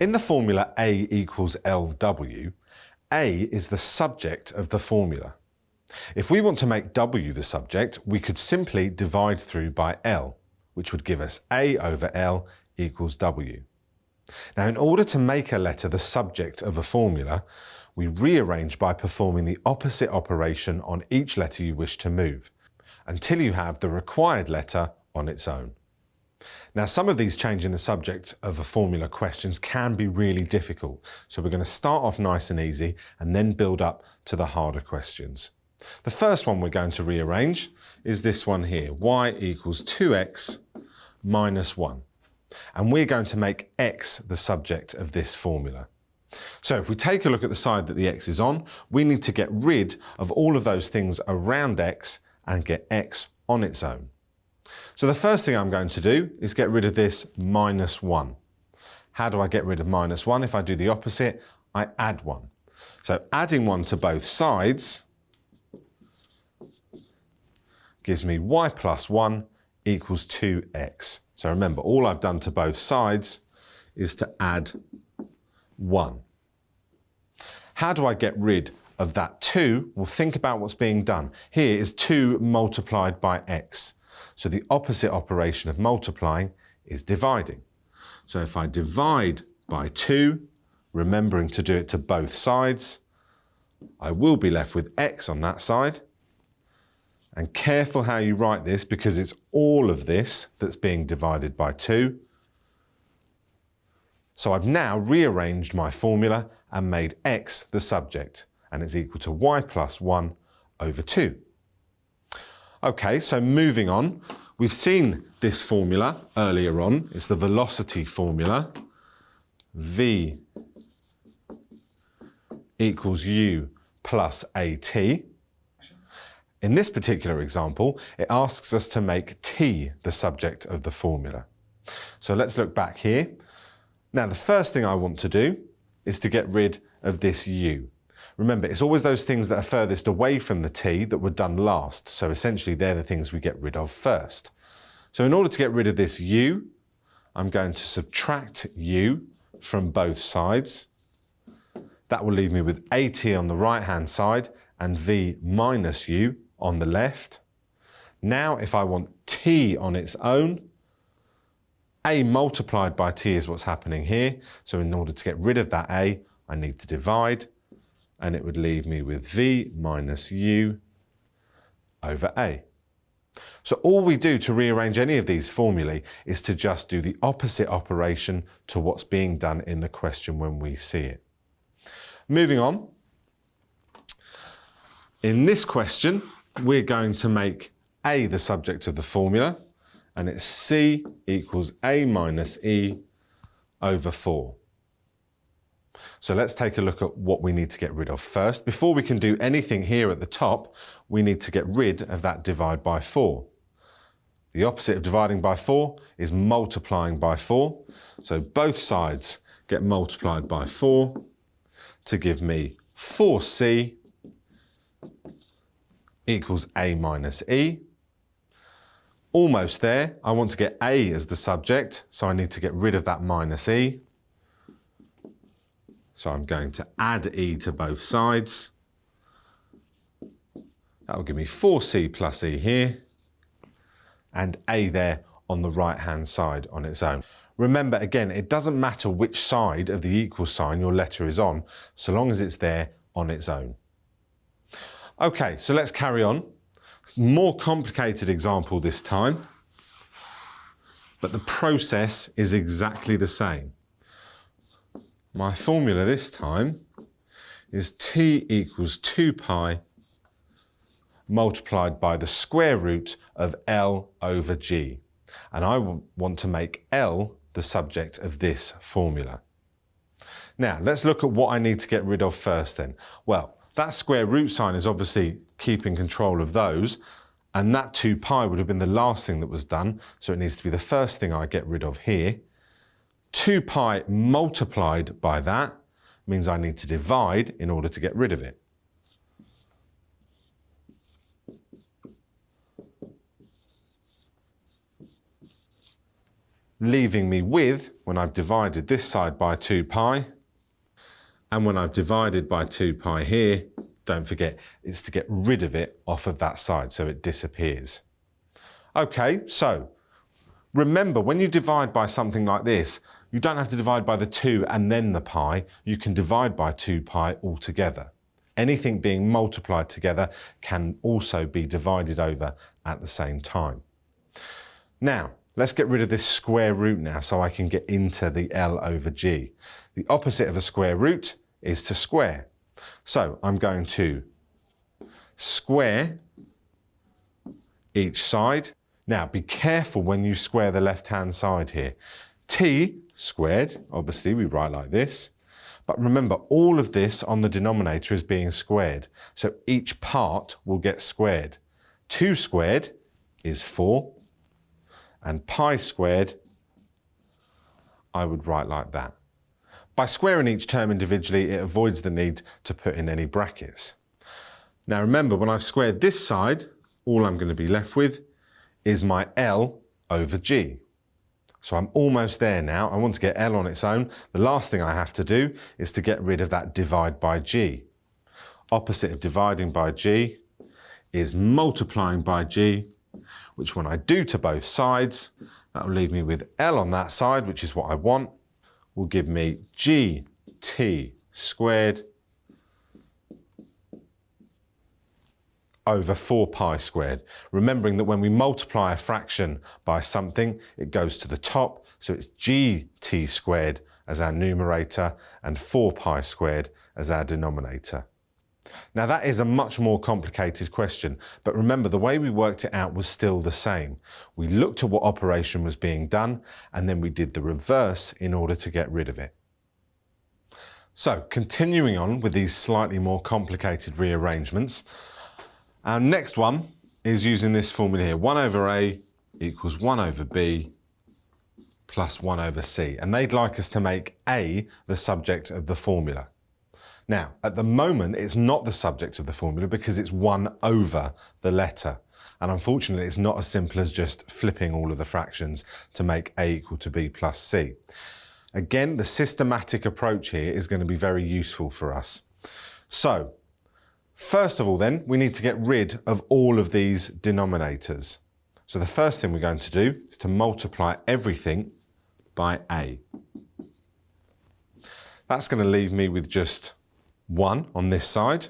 In the formula A equals LW, A is the subject of the formula. If we want to make W the subject, we could simply divide through by L, which would give us A over L equals W. Now, in order to make a letter the subject of a formula, we rearrange by performing the opposite operation on each letter you wish to move, until you have the required letter on its own. Now, some of these changing the subject of a formula questions can be really difficult, so we're going to start off nice and easy and then build up to the harder questions. The first one we're going to rearrange is this one here, y equals 2x minus 1. And we're going to make x the subject of this formula. So if we take a look at the side that the x is on, we need to get rid of all of those things around x and get x on its own. So the first thing I'm going to do is get rid of this minus 1. How do I get rid of minus 1? If I do the opposite, I add 1. So adding 1 to both sides gives me y plus 1 equals 2x. So remember, all I've done to both sides is to add 1. How do I get rid of that 2? Well, think about what's being done. Here is 2 multiplied by x. So the opposite operation of multiplying is dividing. So if I divide by 2, remembering to do it to both sides, I will be left with x on that side. And careful how you write this, because it's all of this that's being divided by 2. So I've now rearranged my formula and made x the subject, and it's equal to y plus 1 over 2. Okay, so moving on, we've seen this formula earlier on. It's the velocity formula. V equals u plus at. In this particular example, it asks us to make t the subject of the formula. So let's look back here. Now, the first thing I want to do is to get rid of this u. Remember, it's always those things that are furthest away from the t that were done last. So essentially, they're the things we get rid of first. So in order to get rid of this u, I'm going to subtract u from both sides. That will leave me with at on the right-hand side and v minus u on the left. Now, if I want t on its own, a multiplied by t is what's happening here. So in order to get rid of that a, I need to divide, and it would leave me with v minus u over a. So all we do to rearrange any of these formulae is to just do the opposite operation to what's being done in the question when we see it. Moving on. In this question, we're going to make a the subject of the formula, and it's c equals a minus e over 4. So let's take a look at what we need to get rid of first. Before we can do anything here at the top, we need to get rid of that divide by 4. The opposite of dividing by 4 is multiplying by 4. So both sides get multiplied by 4 to give me 4c equals a minus e. Almost there. I want to get a as the subject, so I need to get rid of that minus e. So I'm going to add e to both sides. That will give me 4c plus e here, and a there on the right-hand side on its own. Remember, again, it doesn't matter which side of the equal sign your letter is on, so long as it's there on its own. Okay, so let's carry on. More complicated example this time, but the process is exactly the same. My formula this time is t equals 2 pi multiplied by the square root of L over G. And I want to make L the subject of this formula. Now, let's look at what I need to get rid of first then. Well, that square root sign is obviously keeping control of those, and that 2 pi would have been the last thing that was done, so it needs to be the first thing I get rid of here. 2 pi multiplied by that means I need to divide in order to get rid of it. leaving me with, when I've divided this side by 2 pi, and when I've divided by 2 pi here, don't forget, it's to get rid of it off of that side so it disappears. Okay, so remember, when you divide by something like this, you don't have to divide by the 2 and then the pi. You can divide by 2 pi altogether. Anything being multiplied together can also be divided over at the same time. Now, let's get rid of this square root now so I can get into the L over G. The opposite of a square root is to square. So I'm going to square each side. Now, be careful when you square the left-hand side here. T squared, obviously we write like this, but remember all of this on the denominator is being squared, so each part will get squared. 2 squared is 4, and pi squared, I would write like that. By squaring each term individually, it avoids the need to put in any brackets. Now remember, when I've squared this side, all I'm going to be left with is my L over G. So I'm almost there now. I want to get L on its own. The last thing I have to do is to get rid of that divide by G. Opposite of dividing by G is multiplying by G, which when I do to both sides, that will leave me with L on that side, which is what I want, will give me GT squared over 4 pi squared. Remembering that when we multiply a fraction by something, it goes to the top, so it's GT squared as our numerator and 4 pi squared as our denominator. Now that is a much more complicated question, but remember the way we worked it out was still the same. We looked at what operation was being done and then we did the reverse in order to get rid of it. So continuing on with these slightly more complicated rearrangements, our next one is using this formula here. 1 over A equals 1 over B plus 1 over C. And they'd like us to make A the subject of the formula. Now, at the moment, it's not the subject of the formula because it's 1 over the letter. And unfortunately, it's not as simple as just flipping all of the fractions to make A equal to B plus C. Again, the systematic approach here is going to be very useful for us. So, first of all then, we need to get rid of all of these denominators. So the first thing we're going to do is to multiply everything by A. That's going to leave me with just 1 on this side.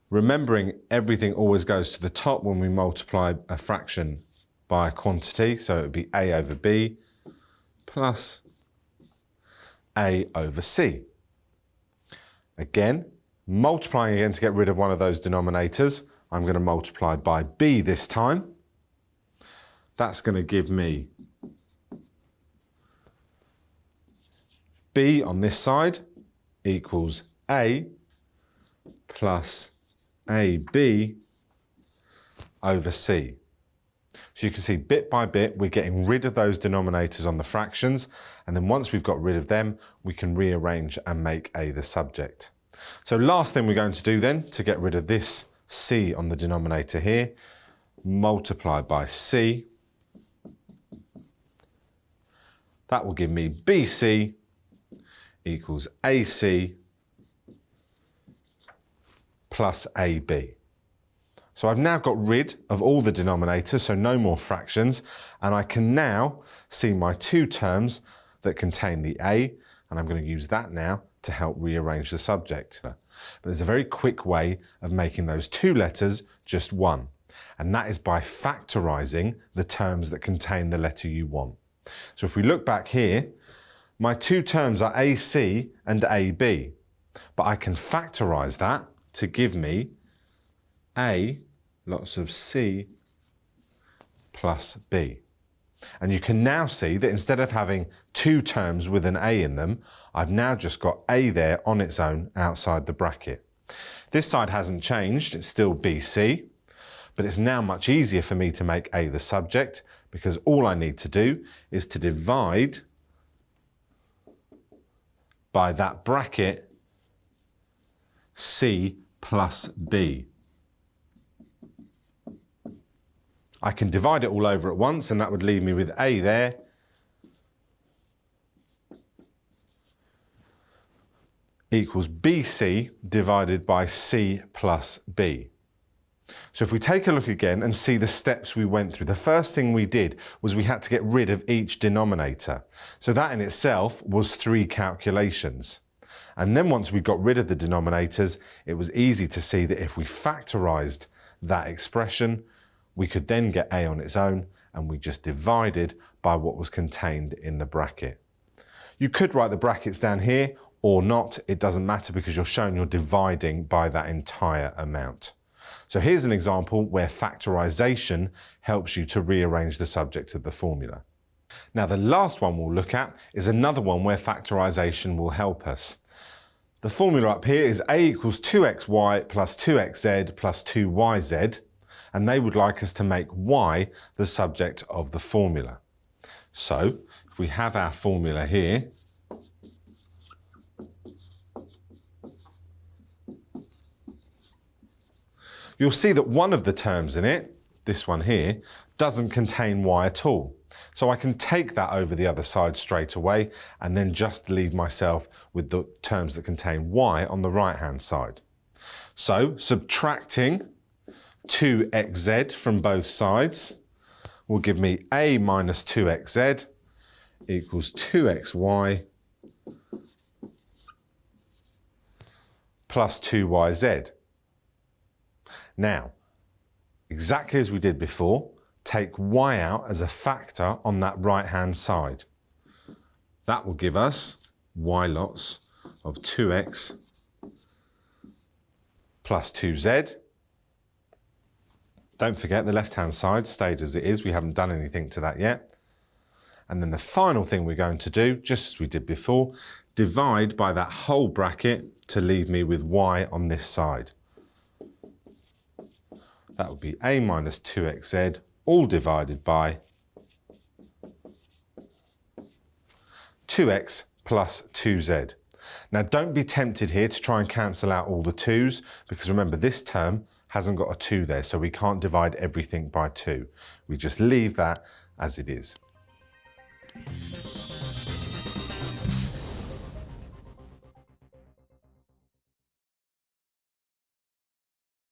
Remembering everything always goes to the top when we multiply a fraction by a quantity, so it would be A over B plus A over C. Again, multiplying again to get rid of one of those denominators, I'm going to multiply by B this time. That's going to give me B on this side equals A plus AB over C. So you can see bit by bit we're getting rid of those denominators on the fractions, and then once we've got rid of them we can rearrange and make A the subject. So last thing we're going to do then, to get rid of this C on the denominator here, multiply by C. That will give me BC equals AC plus AB. So I've now got rid of all the denominators, so no more fractions, and I can now see my 2 terms that contain the A, and I'm going to use that now to help rearrange the subject. But there's a very quick way of making those 2 letters just 1, and that is by factorising the terms that contain the letter you want. So if we look back here, my 2 terms are AC and AB, but I can factorise that to give me A lots of C plus B. And you can now see that instead of having 2 terms with an A in them, I've now just got A there on its own outside the bracket. This side hasn't changed, it's still BC, but it's now much easier for me to make A the subject because all I need to do is to divide by that bracket C plus B. I can divide it all over at once and that would leave me with A there equals BC divided by C plus B. So if we take a look again and see the steps we went through, the first thing we did was we had to get rid of each denominator. So that in itself was 3 calculations. And then once we got rid of the denominators, it was easy to see that if we factorised that expression, we could then get A on its own, and we just divided by what was contained in the bracket. You could write the brackets down here or not, it doesn't matter because you're showing you're dividing by that entire amount. So here's an example where factorisation helps you to rearrange the subject of the formula. Now the last one we'll look at is another one where factorisation will help us. The formula up here is A equals 2xy plus 2xz plus 2yz, and they would like us to make y the subject of the formula. So if we have our formula here, you'll see that one of the terms in it, this one here, doesn't contain y at all. So I can take that over the other side straight away and then just leave myself with the terms that contain y on the right-hand side. So subtracting 2xz from both sides will give me a minus 2xz equals 2xy plus 2yz. Now, exactly as we did before, take y out as a factor on that right-hand side. That will give us y lots of 2x plus 2z. Don't forget the left-hand side stayed as it is. We haven't done anything to that yet. And then the final thing we're going to do, just as we did before, divide by that whole bracket to leave me with y on this side. That would be a minus 2xz, all divided by 2x plus 2z. Now don't be tempted here to try and cancel out all the 2's, because remember this term hasn't got a 2 there, so we can't divide everything by 2. We just leave that as it is.